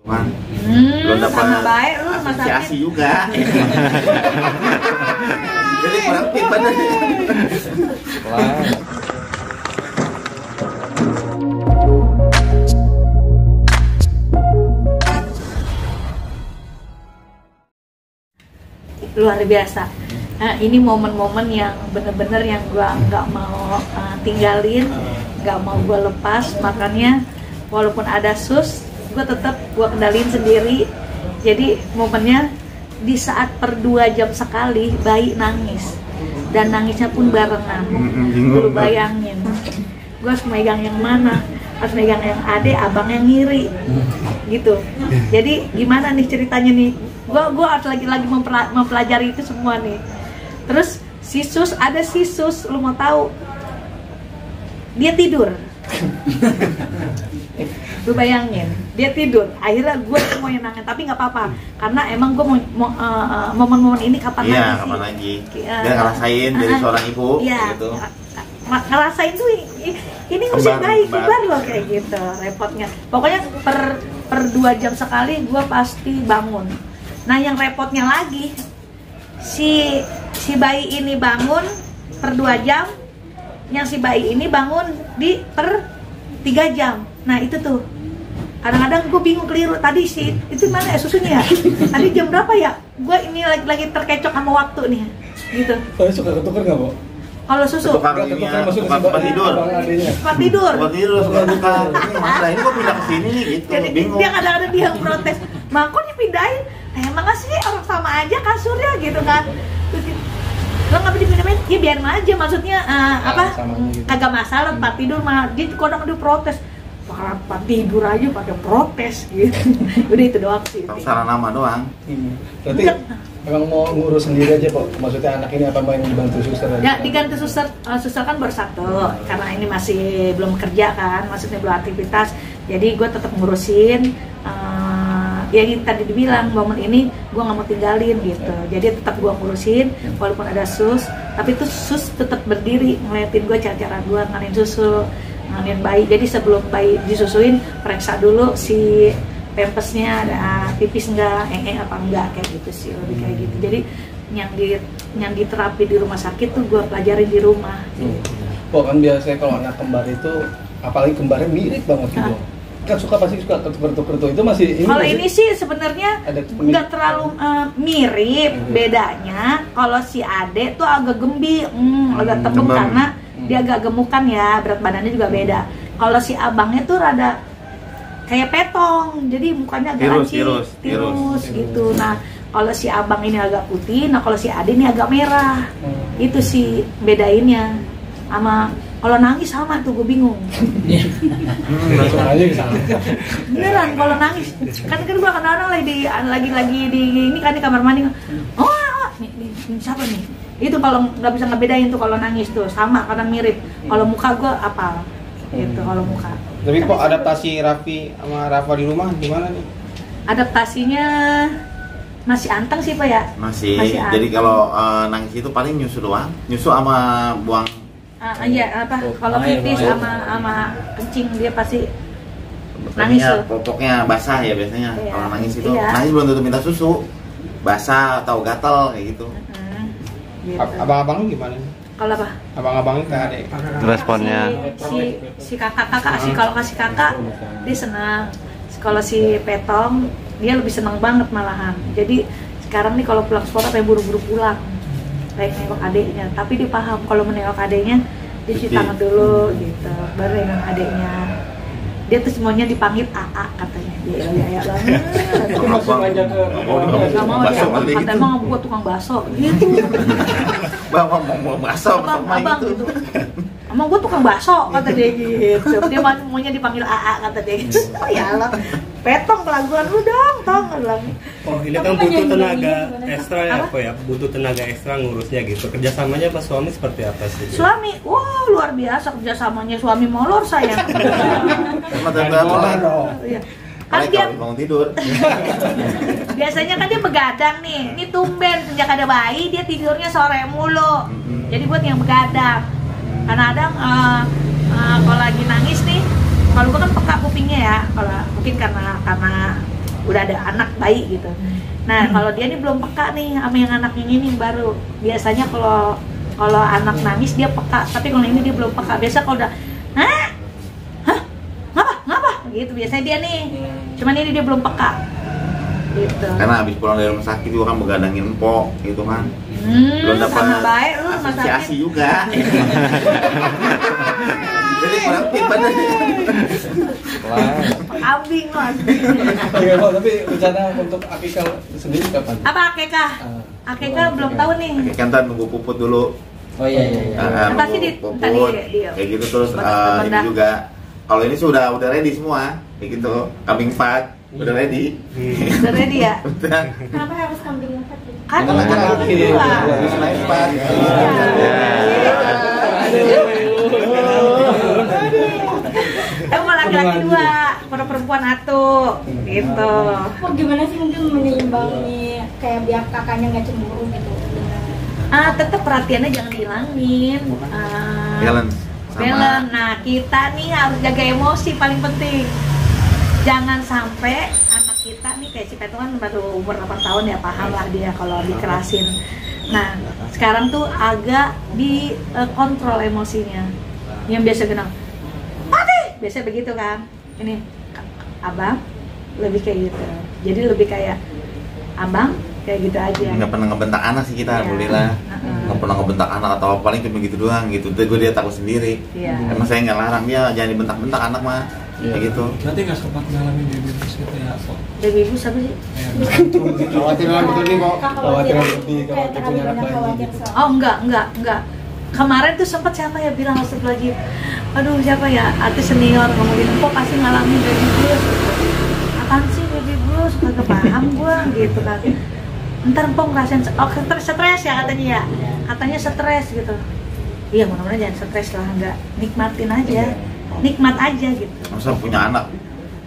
Belum dapat sama baik lu rumah sakit. apresiasi juga. Jadi kurang fit badannya. Luar biasa. Nah, ini momen-momen yang bener-bener yang gua nggak mau tinggalin, nggak mau gua lepas. Makanya walaupun ada sus, gua tetap gua kendalin sendiri. Jadi momennya di saat per 2 jam sekali bayi nangis, dan nangisnya pun barengan. Lu bayangin, gua harus megang yang mana? Harus megang yang ade, abang yang ngiri, gitu. Jadi gimana nih ceritanya nih? Gua harus lagi mempelajari itu semua nih. Terus ada sisus, lu mau tahu? Dia tidur. Lu bayangin, dia tidur. Akhirnya gue mau yang nangis, tapi nggak apa-apa, karena emang gue mau momen-momen ini kapan lagi? Iya, kapan lagi? Dia ngerasain dari seorang ibu, iya, gitu. Ngerasain tuh ini mesti baik kembar loh kayak gitu, repotnya. Pokoknya per 2 jam sekali gue pasti bangun. Nah yang repotnya lagi, si bayi ini bangun per 2 jam, yang si bayi ini bangun per 3 jam. Nah itu tuh kadang-kadang gue bingung, keliru. Tadi itu mana ya susunya ya? Tadi jam berapa ya? Gue ini lagi terkecok sama waktu nih, gitu. Tapi suka ketuker nggak, Bu? Kalau susu? Tempat tidur. Tempat tidur. Suka tukar. Ini masalah ini kok pindah ke sini nih, gitu. Jadi Bingung. dia kadang-kadang dia protes, "Mak, kok dipindahin? Emang nggak sih orang sama aja kasurnya gitu kan?" Lo nggak dipindahin, ya biarin aja. Maksudnya kagak masalah tempat tidur mah. Dia kadang dia protes. Tempat tidur aja pada protes gitu. Udah itu doang sih. Salah nama doang. Berarti emang mau ngurus sendiri aja kok. Maksudnya anak ini apa main dibantu suster aja? Ya diganti suster kan baru 1, karena ini masih belum kerja kan, maksudnya belum aktivitas. Jadi gue tetap ngurusin. Ya tadi dibilang momen ini gue nggak mau tinggalin gitu. Jadi tetap gue ngurusin walaupun ada sus, tapi itu sus tetap berdiri ngeliatin gue cara-cara gue ngalin susu, ngalin bayi. Jadi sebelum bayi disusuin, periksa dulu si pampasnya ada pipis enggak, apa enggak, kayak gitu sih, lebih kayak gitu. Jadi yang diterapi di rumah sakit tuh gue pelajarin di rumah. Oh kan biasanya kalau anak kembar itu, apalagi kembarnya mirip banget gitu. Kan pasti suka ketuker-tuker tuh, itu masih ini. Kalau ini sih sebenarnya nggak terlalu mirip. Bedanya kalau si Ade tuh agak agak tebem karena dia agak gemukan ya, berat badannya juga beda. Kalau si abangnya tuh rada kayak petong, jadi mukanya agak tirus gitu. Nah kalau si abang ini agak putih, nah kalau si Ade ini agak merah. Itu sih bedainnya. Sama kalau nangis sama tuh, gue bingung. Beneran kalau nangis, kan gue kadang-kadang lagi di ini kan di kamar mandi. Ini siapa nih? Itu kalau nggak bisa ngebedain tuh kalau nangis tuh sama, karena mirip. Kalau muka gue apal, itu kalau muka. Tapi kok adaptasi Raffi sama Rafa di rumah gimana nih? Adaptasinya masih anteng sih Pak ya? Masih jadi kalau nangis itu paling nyusu doang, nyusu sama buang. Iya kalau pipis sama kencing dia pasti nangis tuh. Popoknya basah ya biasanya. Iya. Kalau nangis itu Iya. nangis belum tentu minta susu, basah atau gatal kayak gitu. Gitu. Abang-abang lu gimana? Kalau apa? Abang-abangnya kayak adek. Responnya si kakak-kakak sih, kalau kasih kakak dia senang. Kalau si Petong dia lebih senang banget malahan. Jadi sekarang nih kalau pulang sekolah pengen buru-buru pulang, kayak nengok adiknya. Tapi dia paham kalau menengok adiknya dia cuci tangan dulu gitu, baru nengok adiknya. Dia tuh semuanya dipanggil AA katanya. Dia ya banget. Itu masuk aja ke Gak mau ya, kata emang gua tukang bakso gitu. Bang mau bakso sama Abang itu. gitu. Emang gue tukang bakso kata dia gitu. Dia maunya dipanggil AA kata dia gitu. Oh ya Allah, Petong kelaguan lu dong, tong bilang. Oh ini kan butuh tenaga ekstra ya, apa ya? Butuh tenaga ekstra ngurusnya gitu. Kerjasamanya pas suami seperti apa sih? Suami, wah luar biasa kerjasamanya, suami molor sayang. Iya. Kan dia bangun tidur. biasanya kan dia begadang nih. Ini tumben sejak ada bayi dia tidurnya sore mulu. Jadi buat yang begadang. Kadang-kadang kalau lagi nangis nih, kalau gue kan peka kupingnya ya, kalau mungkin karena udah ada anak bayi gitu. Nah kalau dia nih belum peka nih sama yang anak yang ini baru. Biasanya kalau anak nangis dia peka, tapi kalau ini dia belum peka. Biasa kalau udah hah ngapa gitu biasanya dia nih, cuman ini dia belum peka gitu. Karena habis pulang dari rumah sakit juga kan begadangin empok gitu kan. Belum dapat sama baik lu rumah asosiasi sakit juga. Jadi kurang fit badannya. kambing lo. Oke, Pak, tapi rencana untuk akikah sendiri kapan? Apa akekah? Akekah belum tahu nih. Kan ntar nunggu puput dulu. Oh iya. Pasti Nunggu tadi puput, dia. kayak gitu terus Temen ini dah. juga. Kalau ini sudah ready semua, kayak gitu. Kambing fat udah ready. Udah ready ya? Udah. Kenapa harus kambing empat? Kan Kan laki laki-laki. dua. Terus naik fat. Emang laki-laki dua, kalau perempuan satu, gitu. Kok gimana sih mungkin menyeimbangi kayak biar kakaknya nggak cemburu gitu? Tetap perhatiannya jangan dihilangin. Balance. Sama. Balance. Nah kita nih harus jaga emosi paling penting. Jangan sampai anak kita nih kayak si Petu kan baru umur 8 tahun ya, paham lah dia kalau dikerasin. Nah sekarang tuh agak dikontrol emosinya. Yang biasa bilang mati, biasa begitu kan. Ini abang lebih kayak gitu. Jadi lebih kayak abang kayak gitu aja. Nggak pernah ngebentak anak sih kita, Iya. alhamdulillah. Nggak pernah ngebentak anak atau paling cuma gitu doang gitu. Terus dia takut sendiri. Iya. Emang saya nggak larang dia jangan dibentak-bentak anak mah. Kayak gitu. Nanti nggak sempat ngalamin baby blues gitu ya, kok? Baby ibu siapa sih? Khawatiran betul nih kok. Khawatiran lebih, kayak khawatir terlalu punya anak banyak bayi khawatir gitu. soal. Oh enggak. Kemarin tuh sempat siapa ya bilang lagi, aduh siapa ya artis senior ngomongin kok pasti ngalamin baby blues. Apaan sih baby blues? Kagak paham gua gitu kan. Ntar Mpok ngerasain stres ya katanya ya. Katanya stres gitu. Iya mudah-mudahan jangan stres lah, enggak nikmatin aja. Nikmat aja gitu. Masa punya anak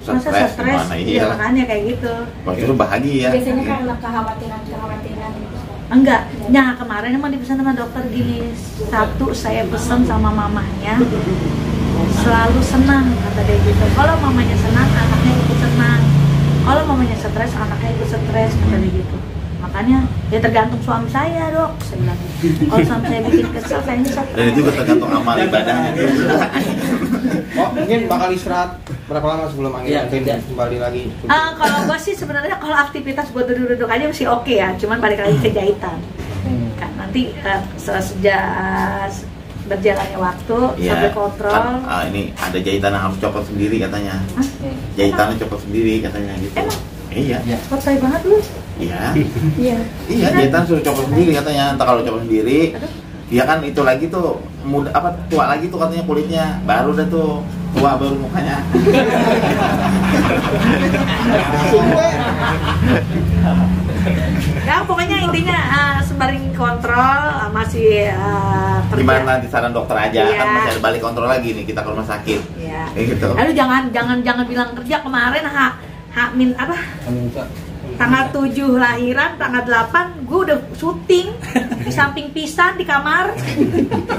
Masa stres? gimana? Iya Iya. makanya kayak gitu. Waktu itu bahagia. Biasanya karena kekhawatiran gitu. Enggak, nah kemarin emang dipesan sama dokter gini. Satu, saya pesan sama mamanya selalu senang, kata dia gitu. Kalau mamanya senang, anaknya ikut senang. Kalau mamanya stres, anaknya ikut stres, kata dia gitu. Makanya ya tergantung suami saya dok, saya bilang. Kalau suami saya bikin kesel, saya nyesel. Dan itu juga tergantung amal ibadahnya. Oh, mungkin bakal istirahat berapa lama sebelum Iya, Angin iya. kembali lagi? Kalau gue sih sebenarnya kalau aktivitas buat duduk-duduk aja masih oke ya, cuman balik lagi ke jahitan. Kan nanti sejak berjalannya waktu Iya. sampai kontrol. Kan, ini ada jahitan yang harus copot sendiri katanya. Hah? Jahitannya copot sendiri katanya gitu. Emang? Iya. Kotai banget lu. Iya. Iya. Iya, jahitan suruh copot sendiri katanya. Entar kalau copot sendiri, ya kan itu lagi tuh muda tua lagi tuh katanya kulitnya. Baru dah tuh tua baru mukanya. Ya pokoknya intinya sembari kontrol masih kerja. Gimana nanti saran dokter aja, Iya. kan masih ada balik kontrol lagi nih kita ke rumah sakit. Iya. Kayak gitu. Lalu jangan bilang kerja kemarin min apa? Minta. Tanggal 7 lahiran, tanggal 8 gue udah syuting di samping pisan di kamar.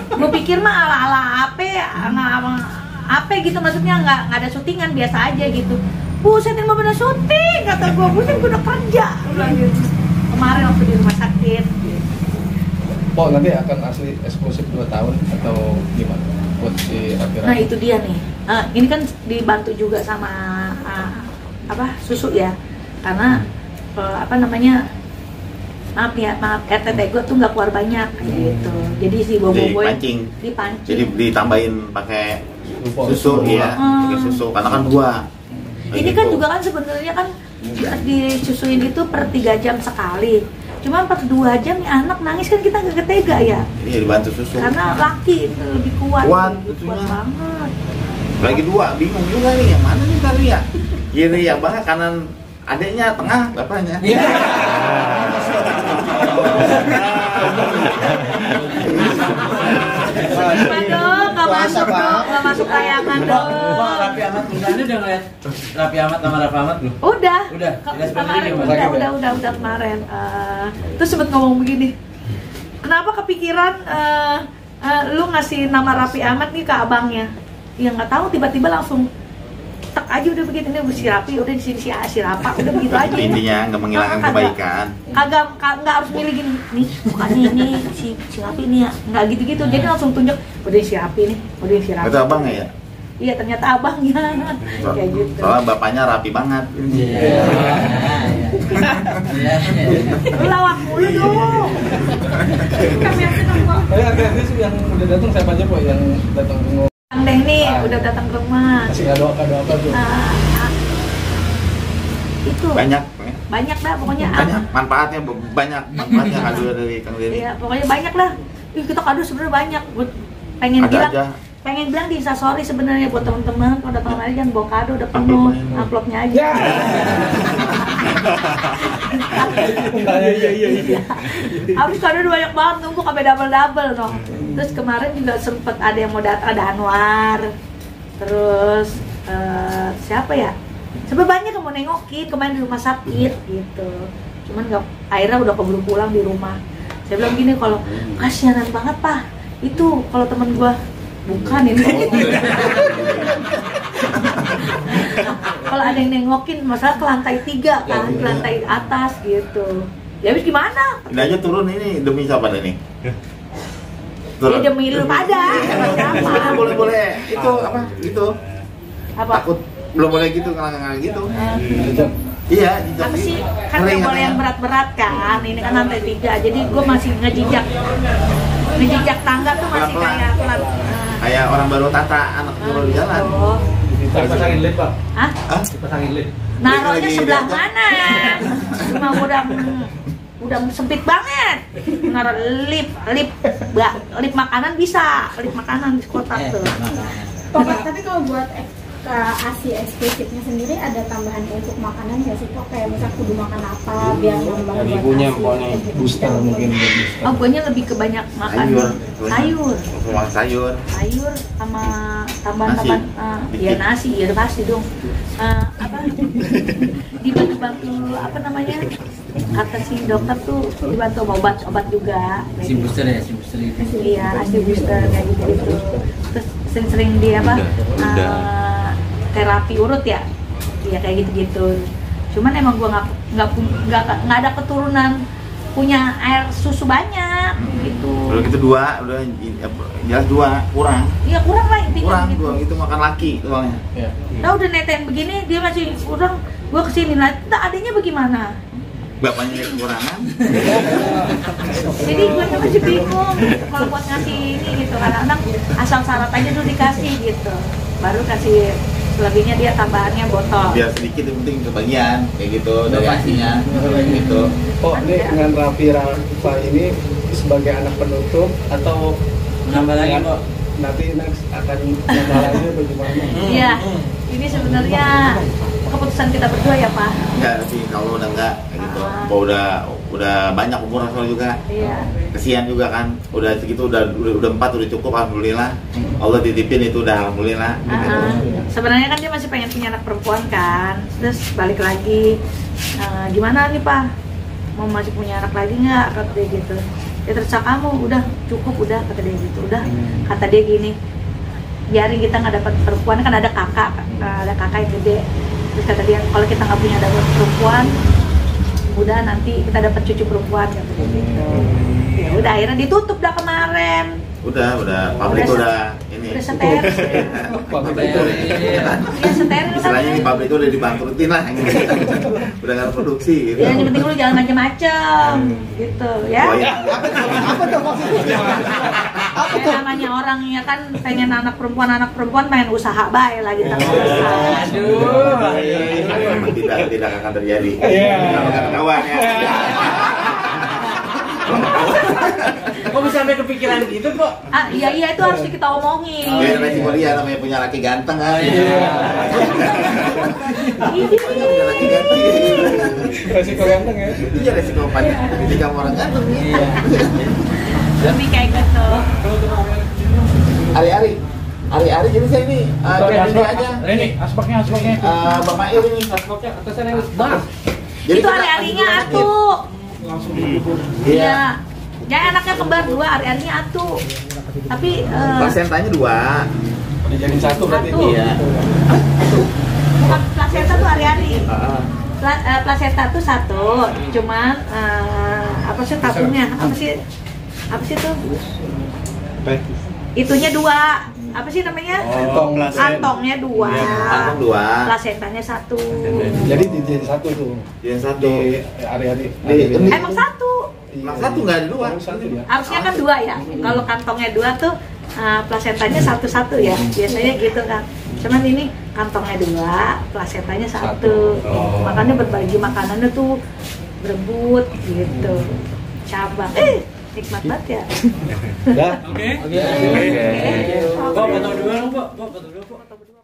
Gue pikir mah ala-ala apa gitu, maksudnya nggak ada syutingan, biasa aja gitu. Buset ini mah bener syuting, kata gue, buset gue udah kerja. Gua bilang gitu. Kemarin waktu di rumah sakit. Pok nanti akan asli eksklusif 2 tahun atau gimana? Buat si Raffi. Nah itu dia nih. Ini kan dibantu juga sama susu ya, karena maaf RTT gue tuh nggak keluar banyak gitu. Jadi si bobo Dipancing. dipancing. Jadi ditambahin pakai Lupa. susu, iya, pakai susu karena kan 2. Ini kan juga kan sebenarnya kan disusuin itu per 3 jam sekali. Cuma per 2 jam nih anak nangis kan kita nggak tega ya. Iya, dibantu susu. Karena laki itu lebih kuat. Kuat, kuat susunya. banget. Lagi 2, bingung juga nih yang mana nih tadi ya. Kiri yang banget, kanan adeknya, tengah bapaknya. Aduh, nggak masuk dong, nggak masuk tayangan dong. Raffi Ahmad ini udah ngeliat Raffi Ahmad sama Raffi Ahmad belum? Udah. Udah, udah seperti Kemarin ini, udah kemarin. Terus sempet ngomong begini. Kenapa kepikiran lu ngasih nama Raffi Ahmad nih ke abangnya? Ya nggak tahu, tiba-tiba langsung tek aja udah begitu, ini si Rapi udah di sini si Rapa udah begitu aja. Intinya nggak menghilangkan kebaikan. Kagak harus milih gini nih, bukannya ini si Rapi nih ya, nggak gitu-gitu. Jadi langsung tunjuk udah si Rapi nih, udah si Rapi. Itu abang ya? Iya ternyata abangnya kayak gitu. Soalnya bapaknya rapi banget. Lu lawak mulu dong. Kami yang seneng kok. Tapi artis yang udah datang siapa aja kok yang datang ke rumah? Kang Deng nih udah datang ke rumah. Kasih kado apa tuh? Itu banyak dah pokoknya. Banyak manfaatnya kado dari Kang Deni. Iya pokoknya banyak lah. Kita kado sebenarnya banyak. Gue pengen bilang di Instastory sebenarnya buat teman-teman kalau datang lagi jangan bawa kado, udah penuh amplopnya aja. Iya. Habis kado udah banyak banget, numpuk sampai double dong. Terus kemarin juga sempet ada yang mau datang, ada Anwar. Terus siapa ya? Sebenarnya banyak yang mau nengokin, kemarin di rumah sakit gitu. Cuman nggak, akhirnya udah keburu pulang di rumah. Saya bilang gini, kalau kasianan banget Pak, itu kalau temen gua bukan ini. Kalau ada yang nengokin, masalah ke lantai 3 kan, ke lantai atas gitu. Ya habis gimana? Ini aja turun ini demi siapa nih? Ya demi lu pada. Siapa? Boleh itu apa? Itu. Apa? Takut belum boleh gitu kalau gitu. Iya, jejak. Apa sih? Kan nggak boleh yang berat-berat kan. Ini kan lantai 3, jadi gue masih ngejijak tangga tuh masih kayak pelan. Kayak orang baru tata anak baru di jalan. Pasangin lift Pak. Hah? Pasangin lift. Naruhnya sebelah mana? Cuma udah sempit banget. Naruh lip makanan bisa, lip makanan di kotak tuh. Pokoknya tapi kalau buat ASI eksklusifnya sendiri ada tambahan untuk makanan nggak sih kok, kayak misal kudu makan apa biar nambah Lagi punya pokoknya Booster mungkin. Oh, guanya lebih ke banyak makan sayur sama tambahan ya nasi, ya pasti dong. Apa dibantu apa namanya, kata si dokter tuh dibantu obat juga. Si booster itu. Iya, ASI booster kayak gitu. Terus sering di apa? Terapi urut ya, iya kayak gitu. Cuman emang gua nggak ada keturunan punya air susu banyak gitu. Kalau gitu udah jelas 2 kurang. Iya kurang lah intinya. Kurang gitu. 2 gitu makan laki soalnya. Iya. Nah udah netain begini dia masih kurang. Gua kesini lah, adanya bagaimana? Bapaknya kekurangan. Jadi gue masih bingung kalau buat ngasih ini gitu. Kadang-kadang asal syarat aja dulu dikasih gitu, baru kasih selebihnya dia tambahannya botol. Biar sedikit yang penting kebagian kayak gitu dari asinya gitu. Oh ini dengan Rafa ini sebagai anak penutup atau Nambah lagi kok. nanti next akan nambah lagi bagaimana? Iya, ini sebenarnya keputusan kita berdua ya Pak. Enggak sih, kalau udah enggak kayak gitu. Kalau udah banyak umur Rasul juga. Iya. Kesian juga kan. Udah segitu udah 4 udah cukup alhamdulillah. Allah titipin itu udah alhamdulillah. Sebenarnya kan dia masih pengen punya anak perempuan kan. Terus balik lagi, gimana nih Pak? Mau masih punya anak lagi nggak? Kata dia gitu. Ya terserah kamu, udah cukup udah, kata dia gitu. Udah, kata dia gini, biarin kita nggak dapat perempuan, kan ada kakak yang gede. Terus kata dia, kalau kita nggak punya dapat perempuan, udah nanti kita dapat cucu perempuan, kata dia gitu. Ya udah akhirnya ditutup dah kemarin. Udah pabrik udah ini. Udah steril. Iya steril. Istilahnya ini pabrik udah dibangkrutin lah. Udah nggak produksi gitu. Ya yang penting lu jangan macam-macam gitu ya. Apa tuh maksudnya? Ya, namanya orang ya kan pengen anak perempuan pengen usaha baik lagi gitu. Memang tidak akan terjadi. Kalau kawan ya. Kok bisa sampai kepikiran gitu kok? Iya itu harus kita omongin. Biar resiko dia namanya punya laki ganteng kan. Punya laki ganteng. Resiko ganteng ya? Iya resiko banyak ketika orang ganteng. Lebih kayak gitu. Ari jadi saya ini sini aja. Ini aspeknya. Bapak Ir ini Aspeknya atasnya yang bang. Itu hari-harinya atuh. Langsung dikubur. Iya. Jadi anaknya kembar 2, hari-harinya atuh. Tapi Plasentanya 2. Dijadiin 1 berarti. Satu. Iya. plasenta tuh hari-hari. Plasenta tuh satu, cuman apa sih tabungnya? Apa sih tuh? Itunya dua. Apa sih namanya? Kantongnya dua. Kantong dua. Plasentanya satu. Jadi jadi satu tuh. Yang satu. Di hari-hari. Emang satu. Satu nggak ada dua. Satu ya. Harusnya kan dua ya. Kalau kantongnya dua tuh plasentanya satu-satu ya. Biasanya gitu kan. Cuman ini kantongnya dua, plasentanya satu. Makanya berbagi makanannya tuh berebut gitu. Cabang. Nikmat banget ya. Dah. Oke. Oke. Pak, foto dulu, Pak. Foto dulu, Pak.